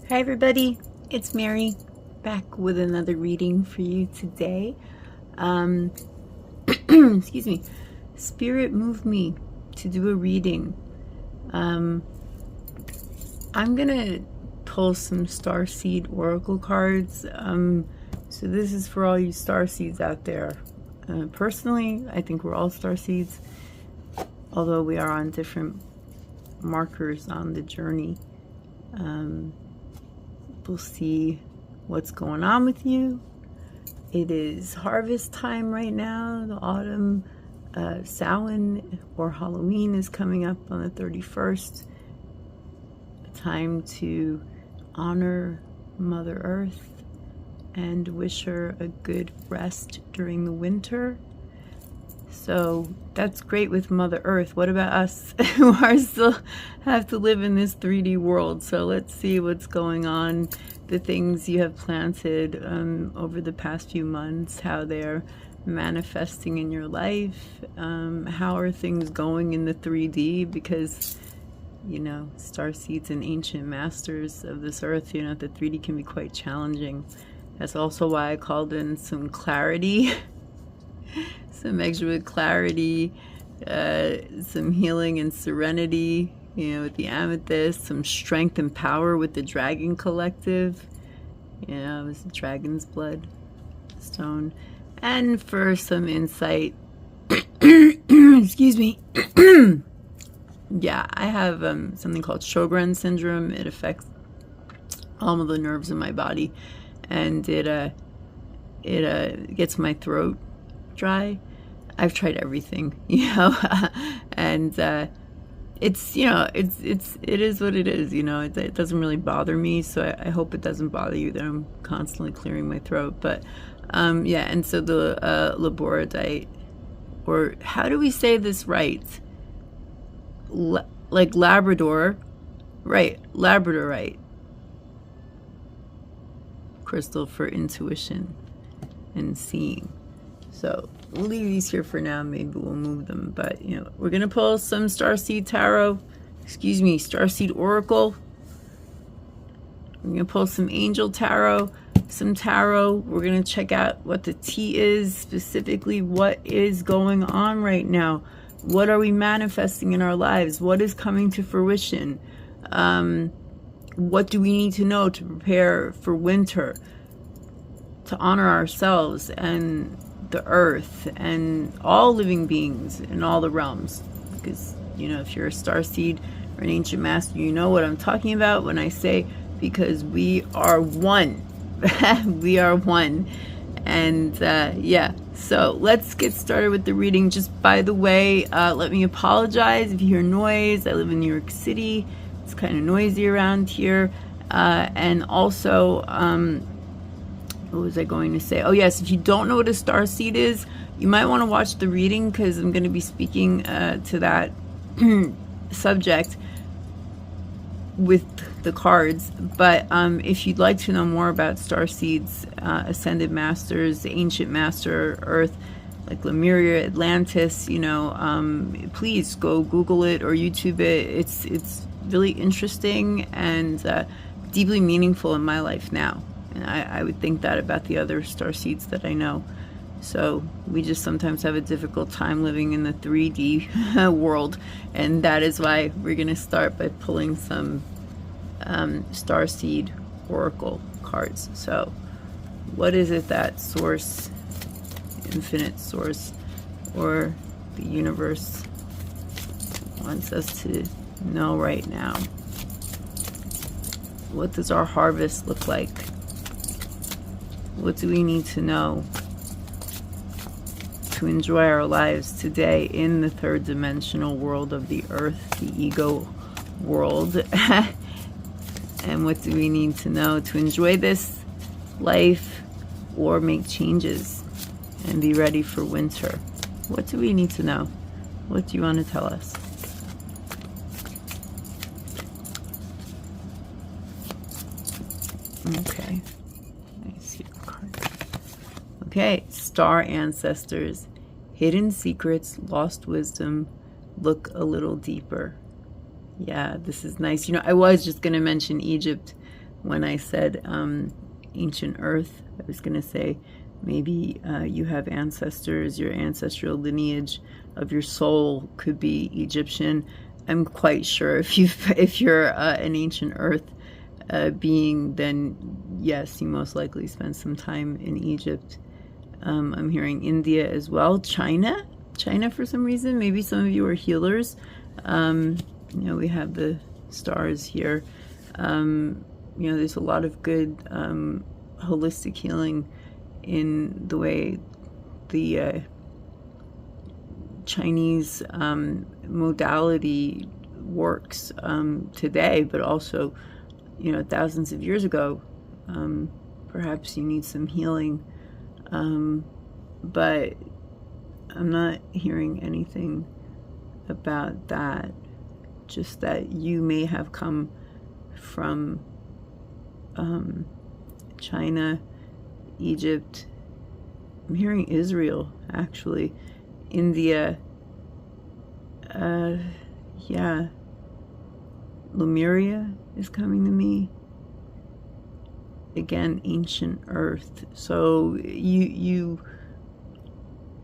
Hi everybody, it's Mary back with another reading for you today. Excuse me. Spirit moved me to do a reading. I'm gonna pull some StarSeed Oracle cards. So this is for all you starseeds out there. Personally, I think we're all starseeds, although we are on different markers on the journey. We'll see what's going on with you. It is harvest time right now. The autumn Samhain or Halloween is coming up on the 31st. A time to honor Mother Earth and wish her a good rest during the winter. So that's great with Mother Earth. What about us who are still have to live in this 3D world? So let's see what's going on, the things you have planted over the past few months, how they're manifesting in your life. How are things going in the 3D? Because, you know, starseeds and ancient masters of this earth, you know, the 3D can be quite challenging. That's also why I called in some clarity. Some extra clarity, some healing and serenity, you know, with the Amethyst, some strength and power with the Dragon Collective, you know, it was the Dragon's Blood Stone, and for some insight, excuse me, yeah, I have something called Sjogren syndrome. It affects all of the nerves in my body, and it gets my throat dry. I've tried everything, you know, and it's, you know, it is what it is, you know. It doesn't really bother me, so I hope it doesn't bother you that I'm constantly clearing my throat. But yeah, and so the Labradorite, or how do we say this right? Like Labrador, right? Labradorite crystal for intuition and seeing. So we'll leave these here for now. Maybe we'll move them. But, you know, we're going to pull some StarSeed Tarot. Excuse me, StarSeed Oracle. We're going to pull some Angel Tarot, some Tarot. We're going to check out what the tea is, specifically what is going on right now. What are we manifesting in our lives? What is coming to fruition? What do we need to know to prepare for winter? To honor ourselves and the earth and all living beings in all the realms. Because, you know, if you're a starseed or an ancient master, you know what I'm talking about when I say, because we are one. We are one. And yeah, so let's get started with the reading. Just by the way, let me apologize if you hear noise. I live in New York City. It's kind of noisy around here. And also, what was I going to say? Oh yes, if you don't know what a starseed is, you might want to watch the reading, because I'm going to be speaking to that subject with the cards. But if you'd like to know more about starseeds, ascended masters, the ancient master Earth, like Lemuria, Atlantis, you know, please go Google it or YouTube it. It's really interesting and deeply meaningful in my life now. And I would think that about the other starseeds that I know. So we just sometimes have a difficult time living in the 3D world. And that is why we're going to start by pulling some StarSeed Oracle cards. So what is it that Source, Infinite Source, or the universe wants us to know right now? What does our harvest look like? What do we need to know to enjoy our lives today in the third dimensional world of the earth, the ego world? And what do we need to know to enjoy this life or make changes and be ready for winter? What do we need to know? What do you want to tell us? Okay. Okay, star ancestors, hidden secrets, lost wisdom, look a little deeper. Yeah, this is nice. You know, I was just going to mention Egypt, when I said ancient earth. I was going to say maybe you have ancestors, your ancestral lineage of your soul could be Egyptian. I'm quite sure if you're an ancient earth being, then yes, you most likely spent some time in Egypt. I'm hearing India as well. China for some reason. Maybe some of you are healers. We have the stars here. There's a lot of good holistic healing in the way the Chinese modality works today, but also, thousands of years ago. Perhaps you need some healing, but I'm not hearing anything about that. Just that you may have come from China, Egypt. I'm hearing Israel, actually. India. Yeah. Lemuria is coming to me. Again, ancient earth. So you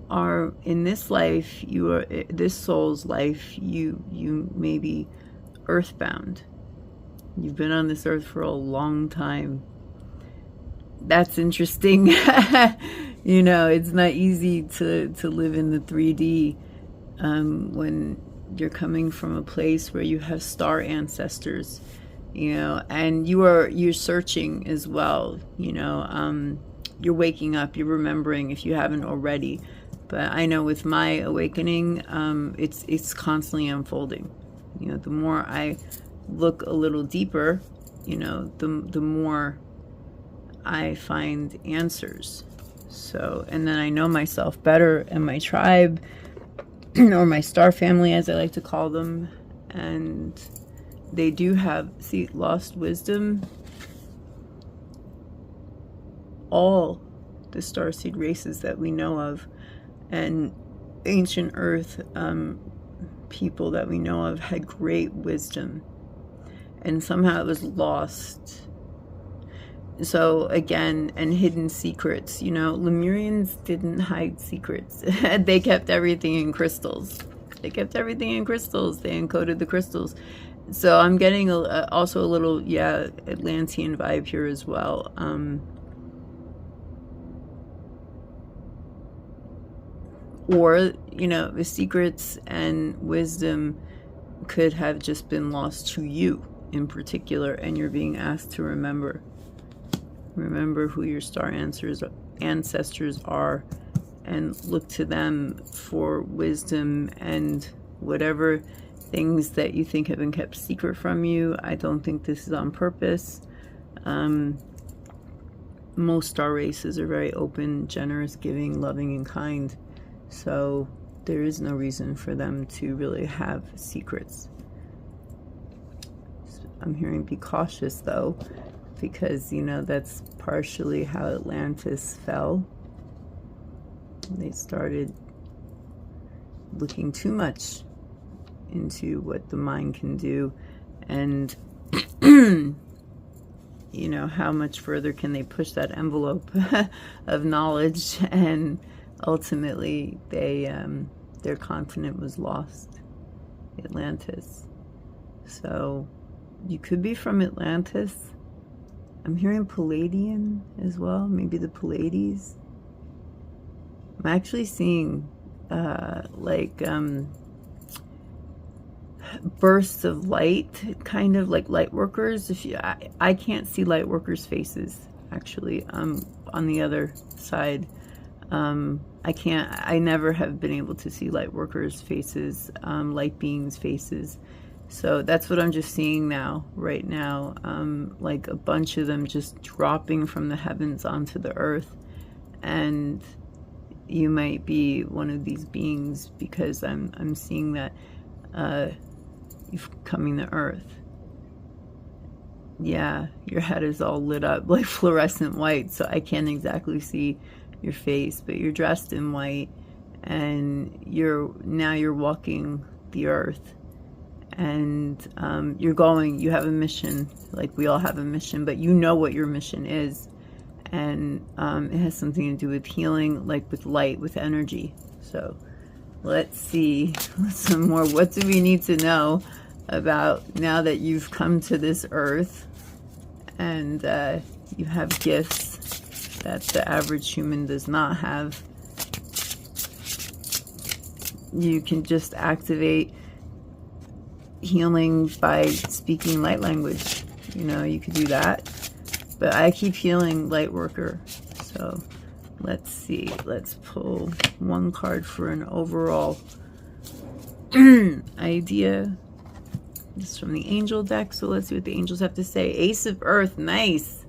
are in this life, you are this soul's life, you may be earthbound. You've been on this earth for a long time. That's interesting. It's not easy to live in the 3D when you're coming from a place where you have star ancestors, and you're searching as well. You're waking up, you're remembering if you haven't already. But I know with my awakening, it's constantly unfolding. The more I look a little deeper, the more I find answers. So, and then I know myself better and my tribe, or my star family, as I like to call them, and they do have, lost wisdom. All the starseed races that we know of, and ancient earth people that we know of, had great wisdom, and somehow it was lost. So again, and hidden secrets. Lemurians didn't hide secrets. They kept everything in crystals. They encoded the crystals. So I'm getting also a little, Atlantean vibe here as well. Or, the secrets and wisdom could have just been lost to you in particular, and you're being asked to remember. Remember who your star ancestors are, and look to them for wisdom and whatever things that you think have been kept secret from you. I don't think this is on purpose. Most star races are very open, generous, giving, loving, and kind. So there is no reason for them to really have secrets. I'm hearing be cautious though, because that's partially how Atlantis fell. They started looking too much into what the mind can do, and how much further can they push that envelope of knowledge, and ultimately their continent was lost, Atlantis. So you could be from Atlantis. I'm hearing Palladian as well, maybe the Pleiades. I'm actually seeing bursts of light, kind of like light workers. I can't see light workers' faces, actually. On the other side, I never have been able to see light workers' faces, light beings' faces. So that's what I'm just seeing right now, like a bunch of them just dropping from the heavens onto the earth. And you might be one of these beings, because I'm seeing that you're coming to earth. Yeah, your head is all lit up like fluorescent white, so I can't exactly see your face, but you're dressed in white, and you're walking the earth. And you have a mission, like we all have a mission, but you know what your mission is. And it has something to do with healing, like with light, with energy. So let's see some more. What do we need to know about now that you've come to this earth and you have gifts that the average human does not have? You can just activate healing by speaking light language. You know, you could do that. But I keep healing light worker. So let's see. Let's pull one card for an overall idea. This is from the angel deck. So let's see what the angels have to say. Ace of Earth. Nice.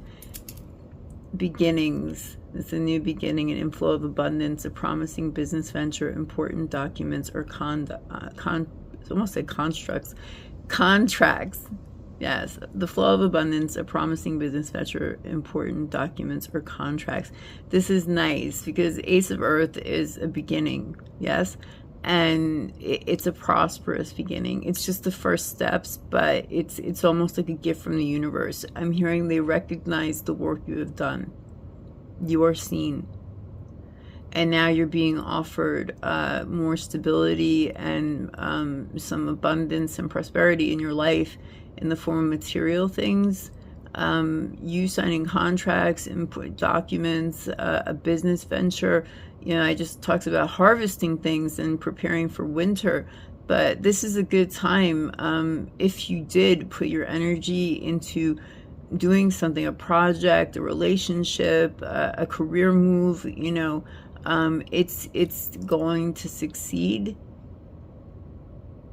Beginnings. It's a new beginning, an inflow of abundance, a promising business venture, important documents, or it's almost like constructs. Contracts. Yes, the flow of abundance, a promising business venture, important documents, or contracts. This is nice because Ace of Earth is a beginning, yes? And it's a prosperous beginning. It's just the first steps, but it's almost like a gift from the universe. I'm hearing they recognize the work you have done. You are seen. And now you're being offered more stability and some abundance and prosperity in your life in the form of material things. You signing contracts, input documents, a business venture. You know, I just talked about harvesting things and preparing for winter. But this is a good time if you did put your energy into doing something, a project, a relationship, a career move, you know, it's going to succeed.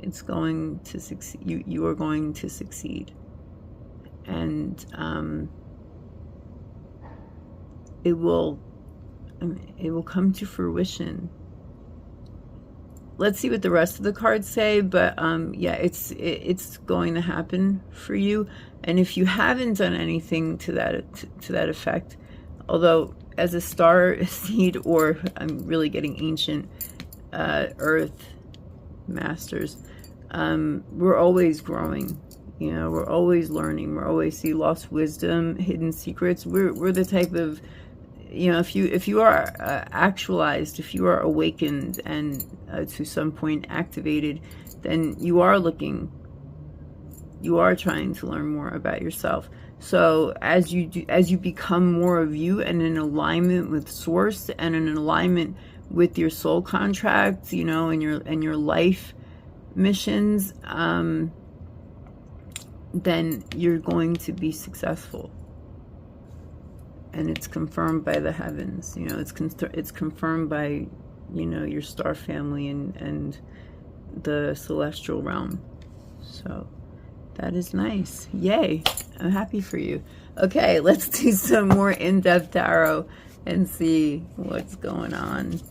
It's going to succeed. You are going to succeed. And it will come to fruition. Let's see what the rest of the cards say, but yeah, it's going to happen for you. And if you haven't done anything to that effect, although as a star seed, or I'm really getting ancient earth masters, we're always growing. You know, we're always learning. We're always see lost wisdom, hidden secrets. We're the type of, you know, if you are actualized, if you are awakened and to some point activated, then you are looking. You are trying to learn more about yourself. So as you become more of you and in alignment with source and in alignment with your soul contracts, you know, and your life missions, then you're going to be successful. And it's confirmed by the heavens. You know, it's confirmed by, you know, your star family and the celestial realm. So that is nice. Yay. I'm happy for you. Okay, let's do some more in-depth tarot and see what's going on.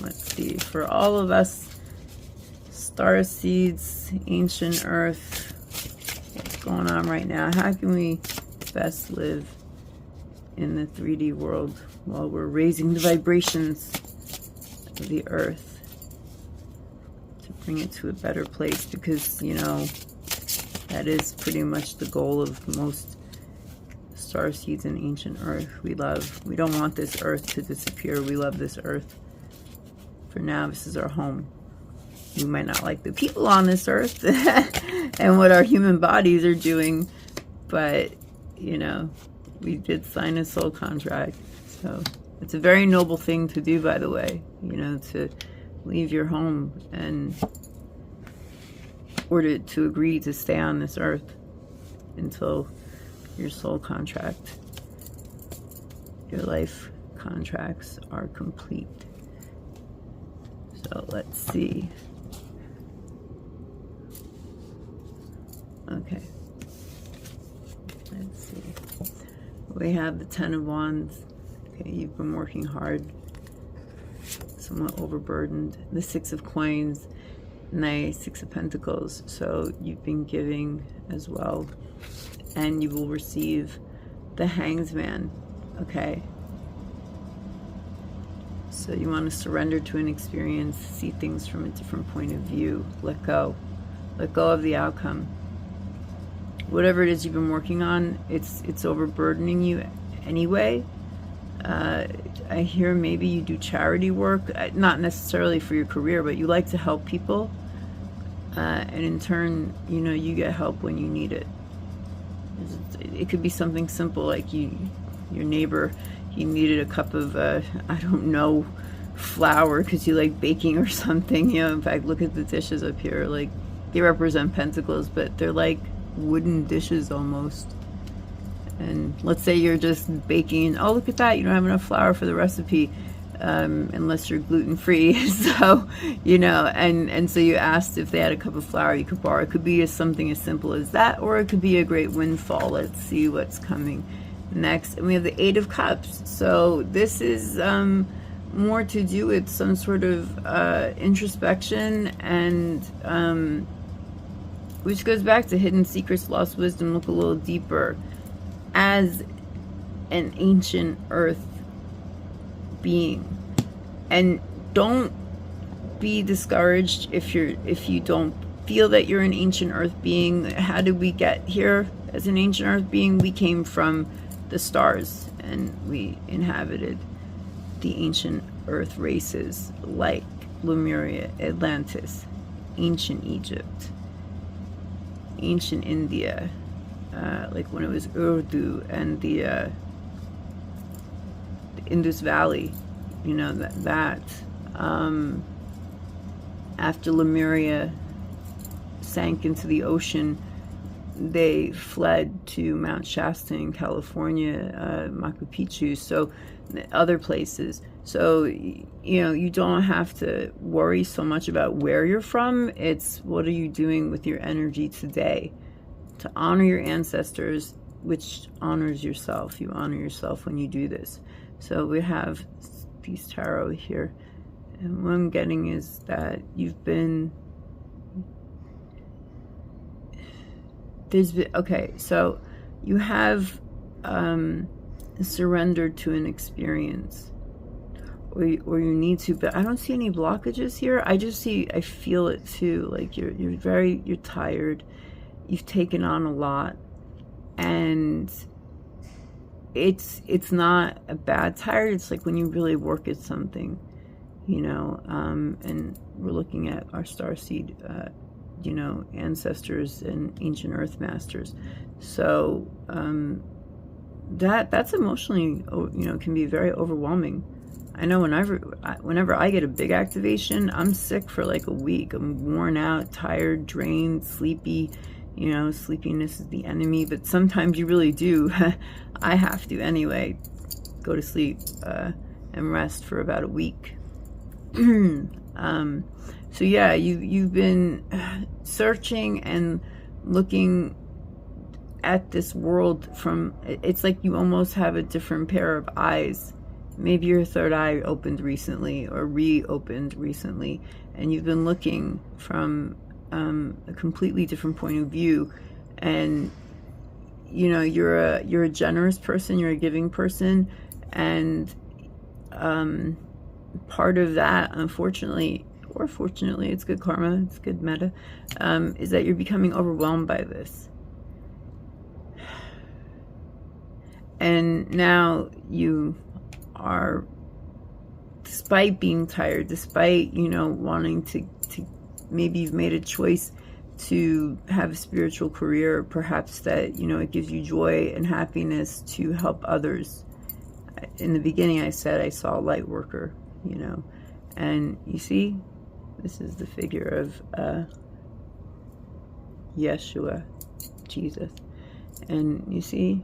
Let's see. For all of us star seeds, ancient earth, what's going on right now? How can we best live in the 3D world while we're raising the vibrations of the earth to bring it to a better place? Because, you know, that is pretty much the goal of most star seeds in ancient earth. We don't want this earth to disappear. We love this earth. For now, this is our home. We might not like the people on this earth and what our human bodies are doing, but, you know, we did sign a soul contract. So it's a very noble thing to do, by the way, you know, to leave your home and or to agree to stay on this earth until your soul contract, your life contracts are complete. So let's see. Okay. Let's see. We have the Ten of Wands. Okay, you've been working hard, somewhat overburdened. The Six of Coins. Nice. Six of Pentacles. So you've been giving as well. And you will receive the Hanged Man. Okay. So you want to surrender to an experience, see things from a different point of view, let go. Let go of the outcome. Whatever it is you've been working on, it's overburdening you anyway. I hear maybe you do charity work, not necessarily for your career, but you like to help people. And in turn, you know, you get help when you need it. It could be something simple like your neighbor, he needed a cup of, I don't know, flour because you like baking or something. You know, in fact, look at the dishes up here. Like, they represent pentacles, but they're like wooden dishes almost. And let's say you're just baking, oh, look at that, you don't have enough flour for the recipe, unless you're gluten-free. So, you know, and so you asked if they had a cup of flour you could borrow. It could be something as simple as that, or it could be a great windfall. Let's see what's coming next. And we have the Eight of Cups. So this is more to do with some sort of introspection, and which goes back to hidden secrets, lost wisdom. Look a little deeper. As an ancient earth being, and don't be discouraged if you don't feel that you're an ancient earth being. How did we get here as an ancient earth being? We came from the stars, and we inhabited the ancient earth races like Lemuria, Atlantis, ancient Egypt, ancient India, like when it was Urdu, and the Indus Valley, you know, that after Lemuria sank into the ocean, they fled to Mount Shasta in California, Machu Picchu, so other places. So, you know, you don't have to worry so much about where you're from. It's what are you doing with your energy today to honor your ancestors, which honors yourself. You honor yourself when you do this. So we have Peace Tarot here, and what I'm getting is that you've been, okay, so you have surrendered to an experience, or you need to, but I don't see any blockages here. I just see, I feel it too, like you're tired, you've taken on a lot, and it's not a bad tired, it's like when you really work at something, you know, and we're looking at our starseed, you know, ancestors and ancient earth masters. So that's emotionally, you know, can be very overwhelming. I know whenever I get a big activation, I'm sick for like a week. I'm worn out, tired, drained, sleepy. You know, sleepiness is the enemy, but sometimes you really do. I have to anyway, go to sleep and rest for about a week. So yeah, you've been searching and looking at this world from, it's like you almost have a different pair of eyes. Maybe your third eye opened recently or reopened recently, and you've been looking from a completely different point of view. And you know, you're a generous person, you're a giving person, and part of that, unfortunately or fortunately, it's good karma, it's good meta, is that you're becoming overwhelmed by this. And now you are, despite being tired, despite, you know, wanting to maybe you've made a choice to have a spiritual career, perhaps that, you know, it gives you joy and happiness to help others. In the beginning I said I saw a light worker, you know, and you see, this is the figure of Yeshua, Jesus, and you see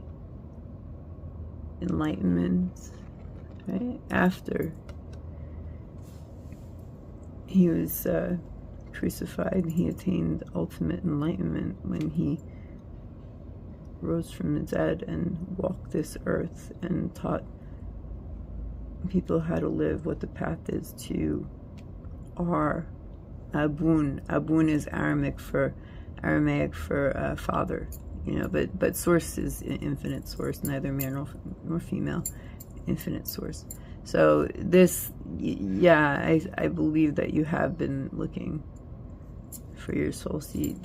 enlightenment, right? After he was crucified, he attained ultimate enlightenment when he rose from the dead and walked this earth and taught people how to live, what the path is to our Abun. Abun is Aramaic for father, you know, but source is infinite source, neither male nor female, infinite source. So this, yeah, I believe that you have been looking for your soul seed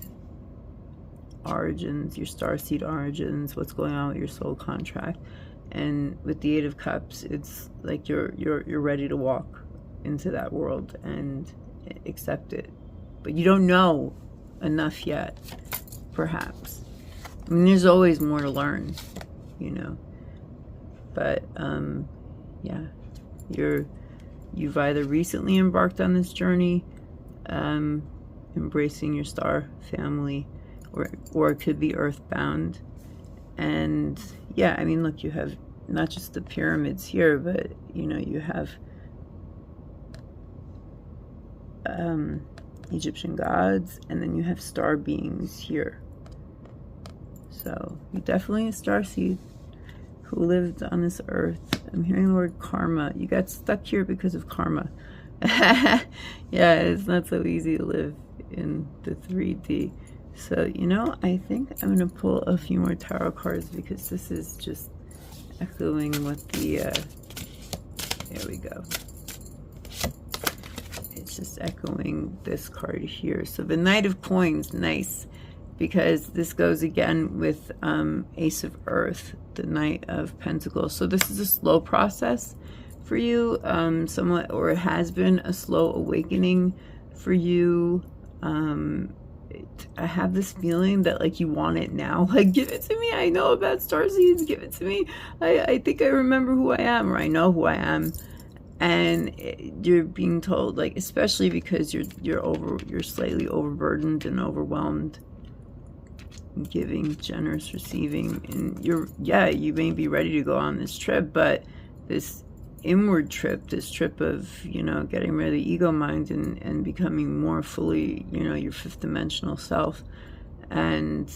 origins, your starseed origins, what's going on with your soul contract. And with the Eight of Cups, it's like you're ready to walk into that world and accept it. But you don't know enough yet, perhaps. I mean, there's always more to learn, you know. But yeah, you've either recently embarked on this journey, embracing your star family, or it could be earthbound. And yeah, I mean, look, you have not just the pyramids here, but you know, you have Egyptian gods, and then you have star beings here. So you're definitely a starseed who lived on this earth. I'm hearing the word karma. You got stuck here because of karma. Yeah, it's not so easy to live in the 3D. So, you know, I think I'm going to pull a few more tarot cards, because this is just echoing what the, there we go. It's just echoing this card here. So the Knight of Coins, nice, because this goes again with Ace of Earth, the Knight of Pentacles. So this is a slow process for you, somewhat, or it has been a slow awakening for you. I have this feeling that like you want it now. Like, give it to me. I know about starseeds. Give it to me. I think I remember who I am, or I know who I am. And you're being told, like, especially because you're slightly overburdened and overwhelmed. Giving, generous, receiving, and you may be ready to go on this trip, but this inward trip, this trip of, you know, getting rid of the ego mind and becoming more fully, you know, your fifth dimensional self, and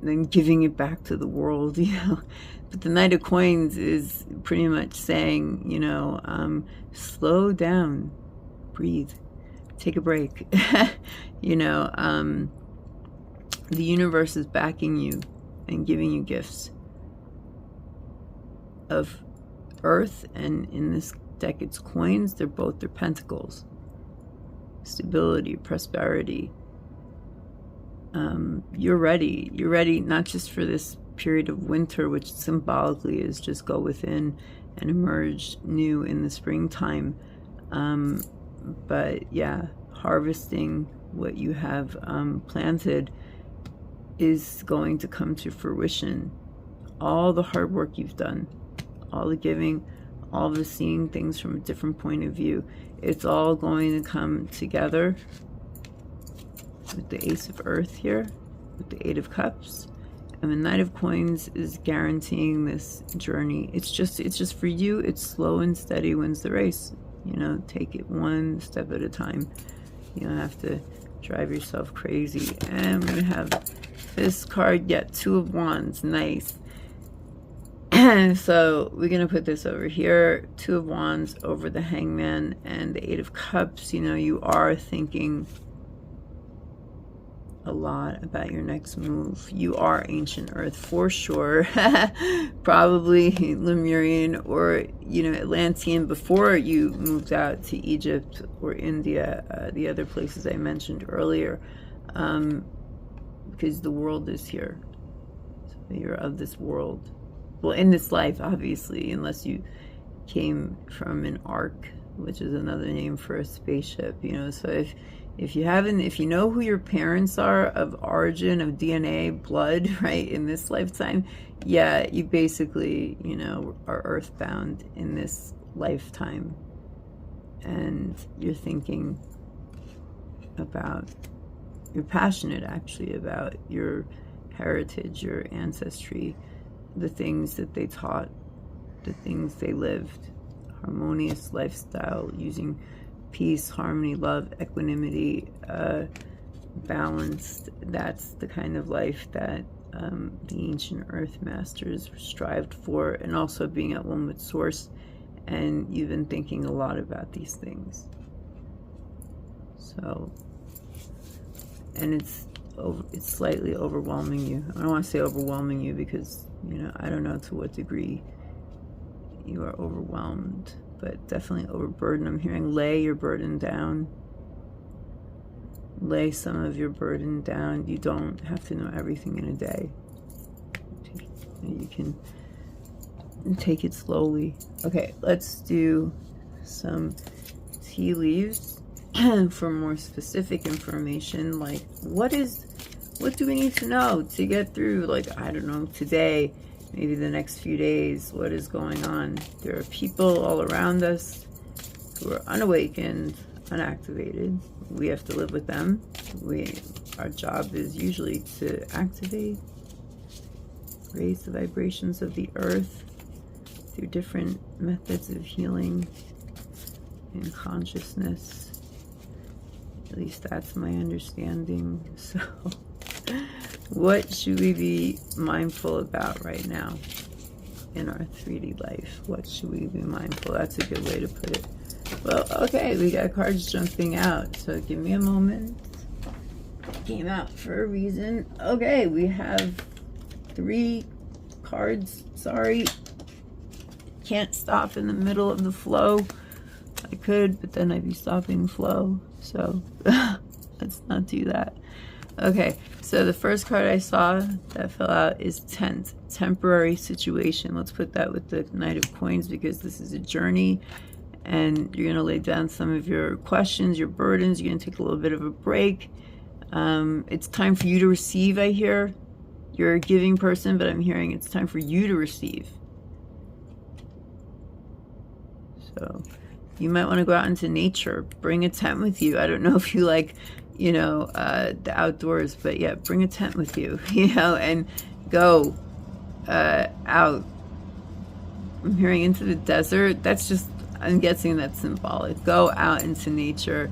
then giving it back to the world, you know. But the Knight of Coins is pretty much saying, you know, slow down, breathe, take a break. You know, the universe is backing you and giving you gifts of earth, and in this deck it's coins. They're pentacles. Stability, prosperity. You're ready not just for this period of winter, which symbolically is just go within and emerge new in the springtime, but yeah, harvesting what you have planted is going to come to fruition. All the hard work you've done, all the giving, all the seeing things from a different point of view, it's all going to come together with the Ace of Earth here, with the Eight of Cups, and the Knight of Coins is guaranteeing this journey. It's just for you. It's slow and steady wins the race. You know, take it one step at a time. You don't have to drive yourself crazy. And we have this card, yet Two of Wands, nice. So we're gonna put this over here, Two of Wands over the Hangman and the Eight of Cups. You know, you are thinking a lot about your next move. You are ancient earth for sure. Probably Lemurian or, you know, Atlantean before you moved out to Egypt or India, the other places I mentioned earlier, because the world is here. So you're of this world. Well, in this life, obviously, unless you came from an ark, which is another name for a spaceship, you know. So if you know who your parents are of origin, of DNA, blood, right, in this lifetime, yeah, you basically, you know, are earthbound in this lifetime. And you're thinking about, you're passionate actually about your heritage, your ancestry, the things that they taught, the things they lived, harmonious lifestyle, using peace, harmony, love, equanimity, balanced. That's the kind of life that the ancient earth masters strived for, and also being at one with source. And you've been thinking a lot about these things. So, and it's slightly overwhelming you. I don't want to say overwhelming you because, you know, I don't know to what degree you are overwhelmed, but definitely overburdened. I'm hearing lay your burden down. lay some of your burden down. You don't have to know everything in a day. You can take it slowly. Okay, let's do some tea leaves for more specific information. Like, what do we need to know to get through, like, I don't know, today, maybe the next few days? What is going on? There are people all around us who are unawakened, unactivated. We have to live with them. Our job is usually to activate, raise the vibrations of the earth through different methods of healing and consciousness. At least that's my understanding. So what should we be mindful about right now in our 3D life? What should we be mindful? That's a good way to put it. Well, okay, we got cards jumping out, so give me a moment. Came out for a reason. Okay, we have 3 cards. Sorry, can't stop in the middle of the flow. I could, but then I'd be stopping flow, so let's not do that. Okay, so the first card I saw that fell out is tent, temporary situation. Let's put that with the Knight of Coins, because this is a journey, and you're going to lay down some of your questions, your burdens. You're going to take a little bit of a break. It's time for you to receive, I hear. You're a giving person, but I'm hearing it's time for you to receive. So you might want to go out into nature. Bring a tent with you. I don't know if you like, you know, the outdoors, but yeah, bring a tent with you, you know, and go out. I'm hearing into the desert. That's just, I'm guessing that's symbolic. Go out into nature,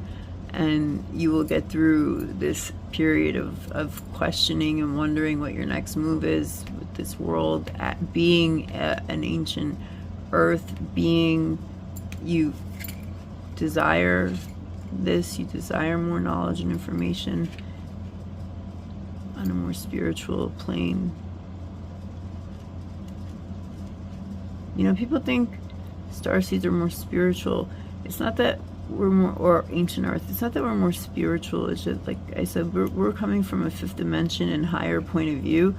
and you will get through this period of questioning and wondering what your next move is with this world. At being an ancient earth being, you desire this, you desire more knowledge and information on a more spiritual plane. You know, people think starseeds are more spiritual. It's not that we're more, or ancient earth, it's not that we're more spiritual. It's just, like I said, we're coming from a 5th dimension and higher point of view,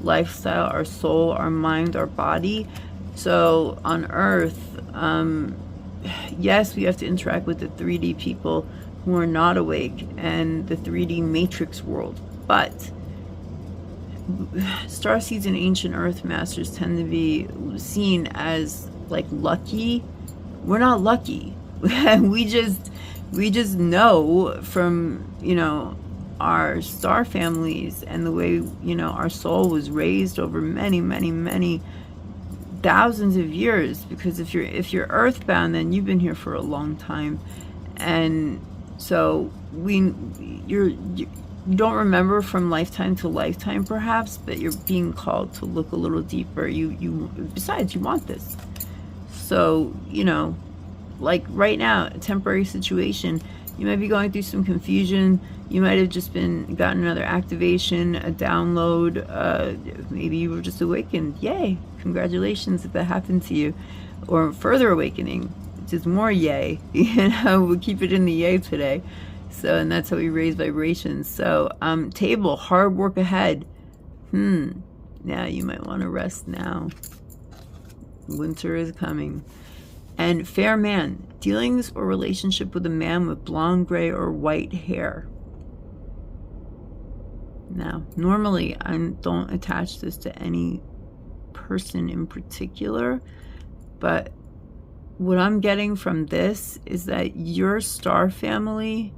lifestyle, our soul, our mind, our body. So on earth, yes, we have to interact with the 3D people who are not awake and the 3D matrix world, but starseeds and ancient earth masters tend to be seen as like lucky. We're not lucky. we just know from, you know, our star families and the way, you know, our soul was raised over many thousands of years. Because if you're earthbound, then you've been here for a long time, and so you don't remember from lifetime to lifetime perhaps, but you're being called to look a little deeper. Besides, you want this. So, you know, like right now, a temporary situation, you might be going through some confusion. You might have just gotten another activation, a download. Maybe you were just awakened. Yay! Congratulations if that happened to you. Or further awakening, which is more yay. You know, we'll keep it in the yay today. So, and that's how we raise vibrations. So, table, hard work ahead. Yeah, you might want to rest now. Winter is coming. And fair man, dealings or relationship with a man with blonde, gray, or white hair. Now, normally I don't attach this to any person in particular, but what I'm getting from this is that your star family,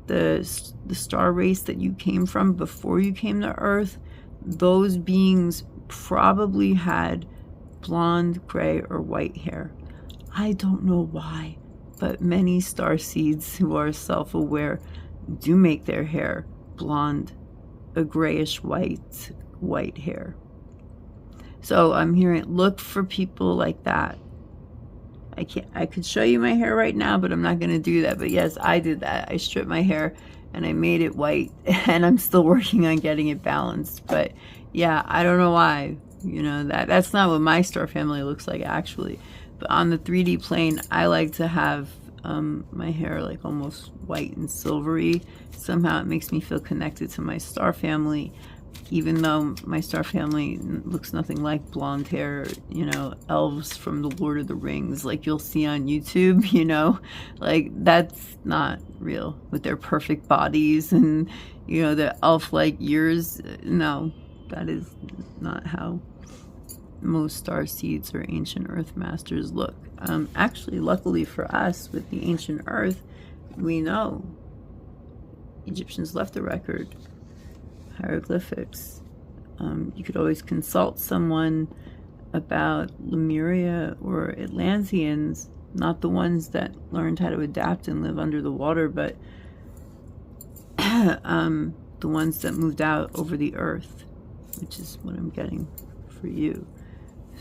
the star race that you came from before you came to Earth, those beings probably had blonde, gray, or white hair. I don't know why, but many starseeds who are self-aware do make their hair blonde, a grayish white hair. So I'm hearing, look for people like that. I could show you my hair right now, but I'm not going to do that. But yes, I did that. I stripped my hair and I made it white, and I'm still working on getting it balanced. But yeah, I don't know why. You know, that's not what my star family looks like actually. But on the 3D plane, I like to have my hair like almost white and silvery. Somehow it makes me feel connected to my star family, even though my star family looks nothing like blonde hair, you know, elves from the Lord of the Rings, like you'll see on YouTube, you know, like that's not real with their perfect bodies and, you know, the elf-like ears. No, that is not how most star seeds or ancient earth masters look. Actually, luckily for us, with the ancient earth, we know Egyptians left a record, hieroglyphics. You could always consult someone about Lemuria or Atlanteans, not the ones that learned how to adapt and live under the water, but the ones that moved out over the earth, which is what I'm getting for you.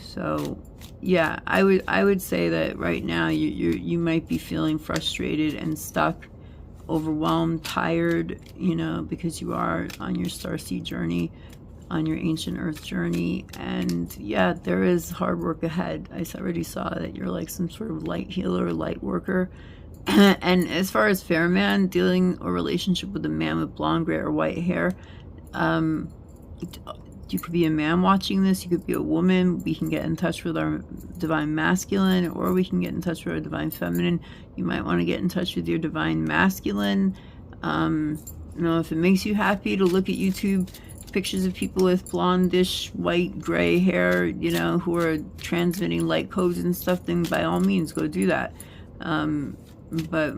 So yeah, I would say that right now you might be feeling frustrated and stuck, overwhelmed, tired, you know, because you are on your starseed journey, on your ancient earth journey. And yeah, there is hard work ahead. I already saw that you're like some sort of light healer, light worker. And as far as fair man, dealing a relationship with a man with blonde, gray, or white hair, you could be a man watching this, you could be a woman. We can get in touch with our divine masculine, or we can get in touch with our divine feminine. You might want to get in touch with your divine masculine. You know, if it makes you happy to look at YouTube pictures of people with blondish, white, gray hair, you know, who are transmitting light codes and stuff, then by all means go do that. But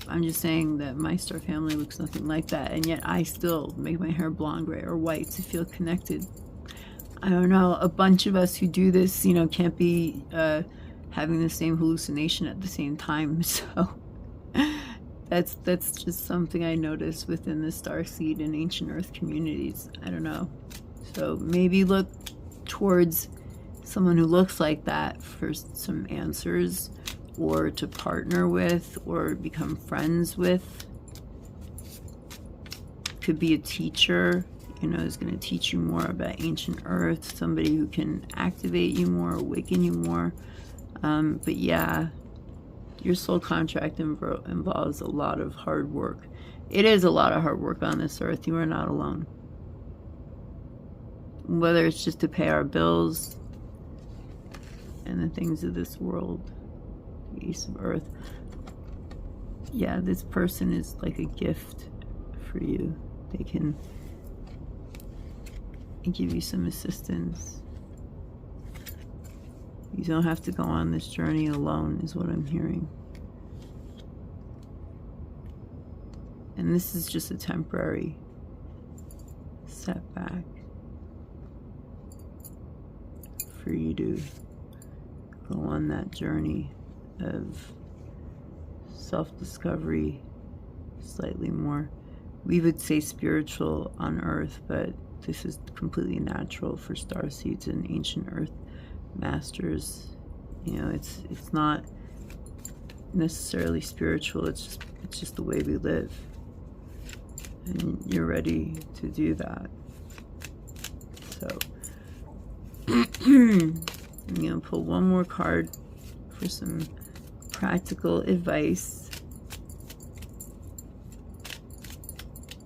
I'm just saying that my star family looks nothing like that, and yet I still make my hair blonde, gray, or white to feel connected. I don't know, a bunch of us who do this, you know, can't be having the same hallucination at the same time. So that's just something I noticed within the starseed and ancient earth communities. I don't know. So maybe look towards someone who looks like that for some answers, or to partner with, or become friends with. Could be a teacher, you know, is going to teach you more about ancient earth, somebody who can activate you more, awaken you more. But yeah, your soul contract involves a lot of hard work. It is a lot of hard work on this earth. You are not alone. Whether it's just to pay our bills and the things of this world, the Ace of Earth. Yeah, this person is like a gift for you. They can give you some assistance. You don't have to go on this journey alone, is what I'm hearing. And this is just a temporary setback for you to go on that journey of self-discovery, slightly more, we would say, spiritual on earth, but this is completely natural for starseeds and ancient earth masters. You know, it's not necessarily spiritual, it's just the way we live, and you're ready to do that. So I'm gonna pull one more card for some practical advice.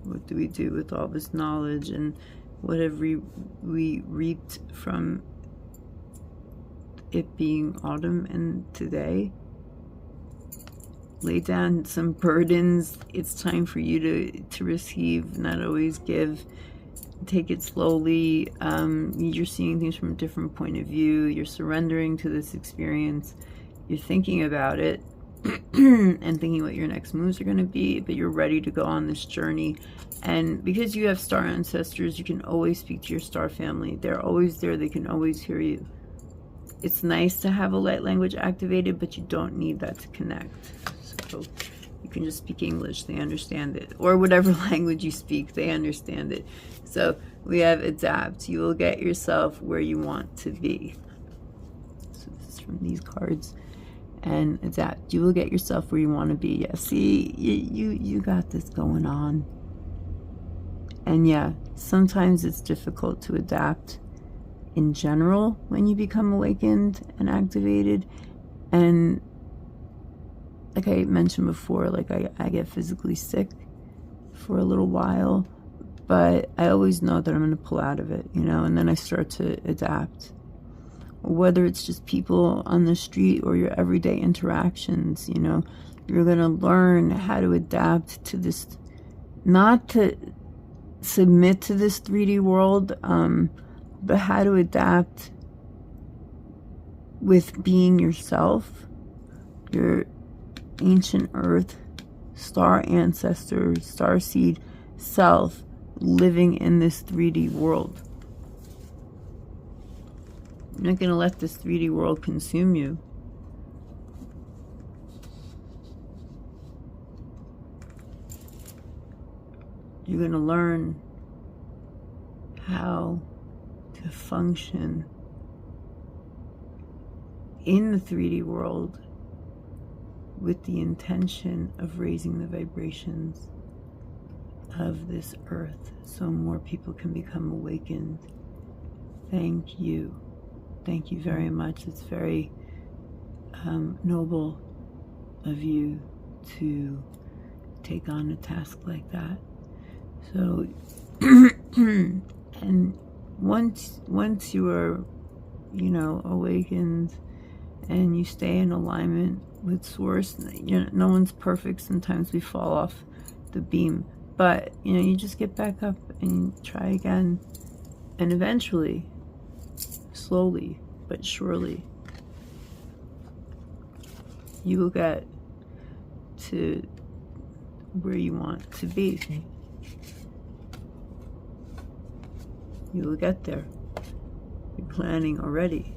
What do we do with all this knowledge, and what have we reaped from it being autumn and today? Lay down some burdens. It's time for you to receive, not always give. Take it slowly. You're seeing things from a different point of view. You're surrendering to this experience. You're thinking about it and thinking what your next moves are going to be, but you're ready to go on this journey. And because you have star ancestors, you can always speak to your star family. They're always there. They can always hear you. It's nice to have a light language activated, but you don't need that to connect. So you can just speak English. They understand it. Or whatever language you speak, they understand it. So we have adapt. You will get yourself where you want to be. So this is from these cards. And adapt. You will get yourself where you want to be. Yeah, see, you got this going on. And yeah, sometimes it's difficult to adapt in general when you become awakened and activated. And like I mentioned before, like I get physically sick for a little while, but I always know that I'm going to pull out of it, you know, and then I start to adapt. Whether it's just people on the street or your everyday interactions, you know, you're going to learn how to adapt to this, not to submit to this 3D world, but how to adapt with being yourself, your ancient earth, star ancestors, starseed self, living in this 3D world. You're not going to let this 3D world consume you. You're going to learn how to function in the 3D world with the intention of raising the vibrations of this earth so more people can become awakened. Thank you. Thank you very much. It's very noble of you to take on a task like that. So, and once you are, you know, awakened and you stay in alignment with Source, you know, no one's perfect. Sometimes we fall off the beam, but you know, you just get back up and try again, and eventually, slowly but surely, you will get to where you want to be. You will get there. You're planning already.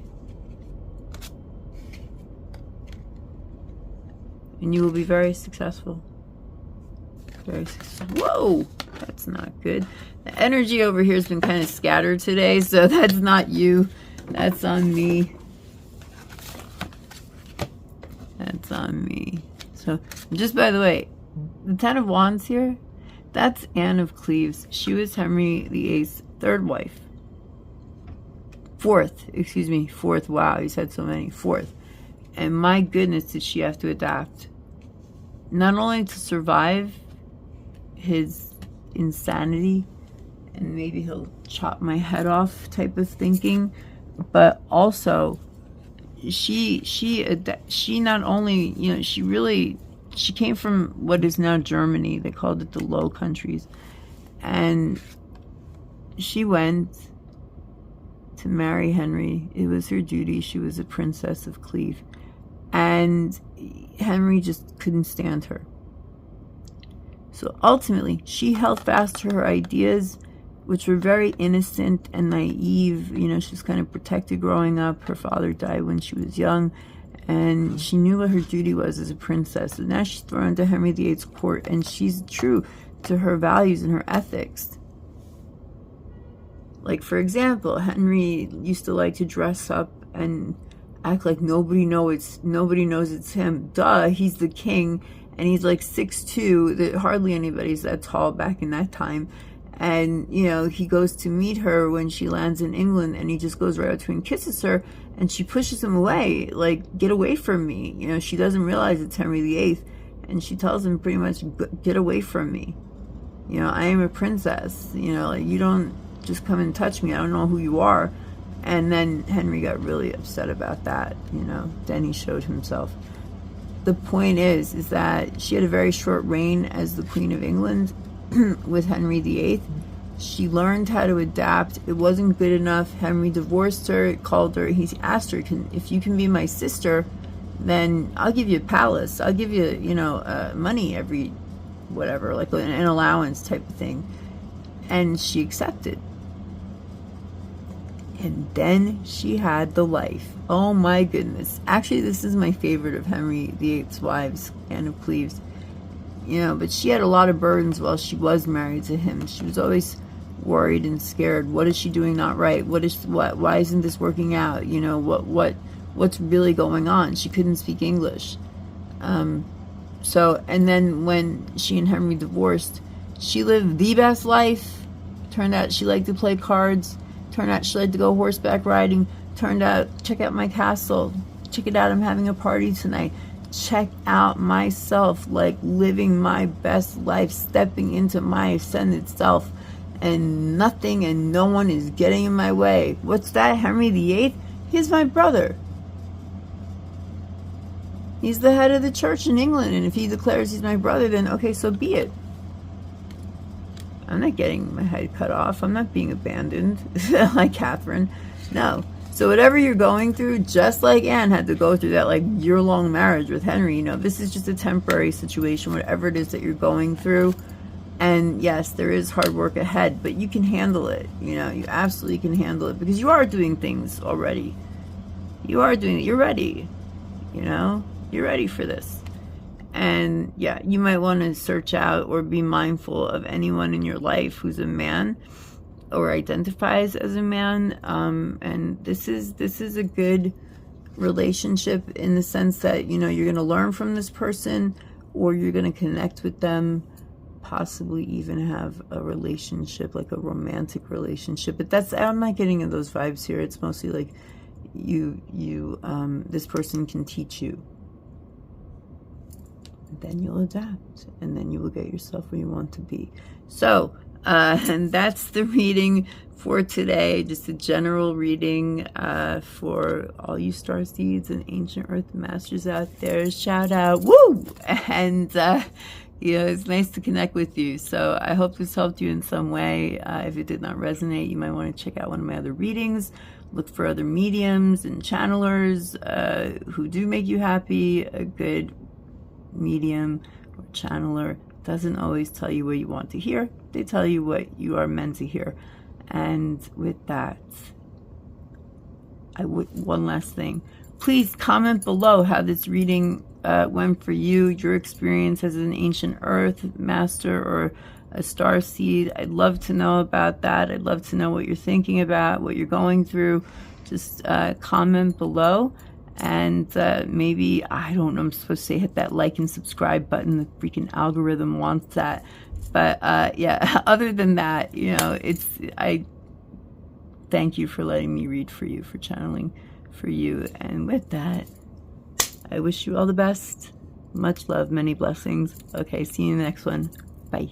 And you will be very successful. Very successful. Whoa! That's not good. The energy over here has been kind of scattered today, so that's not you. That's on me. That's on me. So, just by the way, the Ten of Wands here, that's Anne of Cleves. She was Henry VIII's third wife. Fourth. Wow, you said so many. Fourth. And my goodness, did she have to adapt. Not only to survive his insanity, and maybe he'll chop my head off type of thinking, but also she not only, you know, she came from what is now Germany. They called it the Low Countries. And she went to marry Henry. It was her duty. She was a princess of Cleve. And Henry just couldn't stand her. So ultimately, she held fast to her ideas, which were very innocent and naive. You know, she was kind of protected growing up. Her father died when she was young, and she knew what her duty was as a princess. So now she's thrown into Henry VIII's court, and she's true to her values and her ethics. Like, for example, Henry used to like to dress up and act like nobody knows it's him. Duh, he's the king, and he's like 6'2". That hardly anybody's that tall back in that time. And, you know, he goes to meet her when she lands in England, and he just goes right up to her and kisses her, and she pushes him away, like, get away from me. You know, she doesn't realize it's Henry VIII, and she tells him pretty much, get away from me. You know, I am a princess. You know, like, you don't just come and touch me. I don't know who you are. And then Henry got really upset about that, you know. Then he showed himself. The point is that she had a very short reign as the Queen of England with Henry VIII. She learned how to adapt. It wasn't good enough. Henry divorced her, called her. He asked her, if you can be my sister, then I'll give you a palace. I'll give you, you know, money every, whatever, like an allowance type of thing. And she accepted. And then she had the life. Oh my goodness. Actually, this is my favorite of Henry VIII's wives, Anne of Cleves. You know, but she had a lot of burdens while she was married to him. She was always worried and scared. What is she doing not right? Why isn't this working out? You know, what's really going on? She couldn't speak English. So, and then when she and Henry divorced, she lived the best life. Turned out she liked to play cards. Turned out she liked to go horseback riding. Turned out, check out my castle. Check it out, I'm having a party tonight. check out myself, like living my best life, stepping into my ascended self, and nothing and no one is getting in my way. What's that? Henry VIII? He's my brother. He's the head of the church in England, and if he declares he's my brother, then okay, so be it. I'm not getting my head cut off. I'm not being abandoned like Catherine. No. So whatever you're going through, just like Anne had to go through that like year-long marriage with Henry, you know, this is just a temporary situation, whatever it is that you're going through. And yes, there is hard work ahead, but you can handle it. You know, you absolutely can handle it because you are doing things already. You are doing it. You're ready. You know, you're ready for this. And yeah, you might want to search out or be mindful of anyone in your life who's a man or identifies as a man. And this is a good relationship in the sense that, you know, you're going to learn from this person, or you're going to connect with them, possibly even have a relationship, like a romantic relationship. But that's, I'm not getting in those vibes here. It's mostly like this person can teach you. Then you'll adapt, and then you will get yourself where you want to be. So, and that's the reading for today. Just a general reading for all you star seeds and ancient earth masters out there. Shout out, woo! And you know, it's nice to connect with you. So I hope this helped you in some way. If it did not resonate, you might want to check out one of my other readings. Look for other mediums and channelers who do make you happy. A good medium or channeler doesn't always tell you what you want to hear. They tell you what you are meant to hear. And with that, one last thing. Please comment below how this reading went for you, your experience as an ancient earth master or a star seed. I'd love to know about that. I'd love to know what you're thinking about, what you're going through. Just comment below. And maybe, I don't know, I'm supposed to say hit that like and subscribe button. The freaking algorithm wants that. But yeah, other than that, you know, I thank you for letting me read for you, for channeling for you. And with that, I wish you all the best. Much love, many blessings. Okay, see you in the next one. Bye.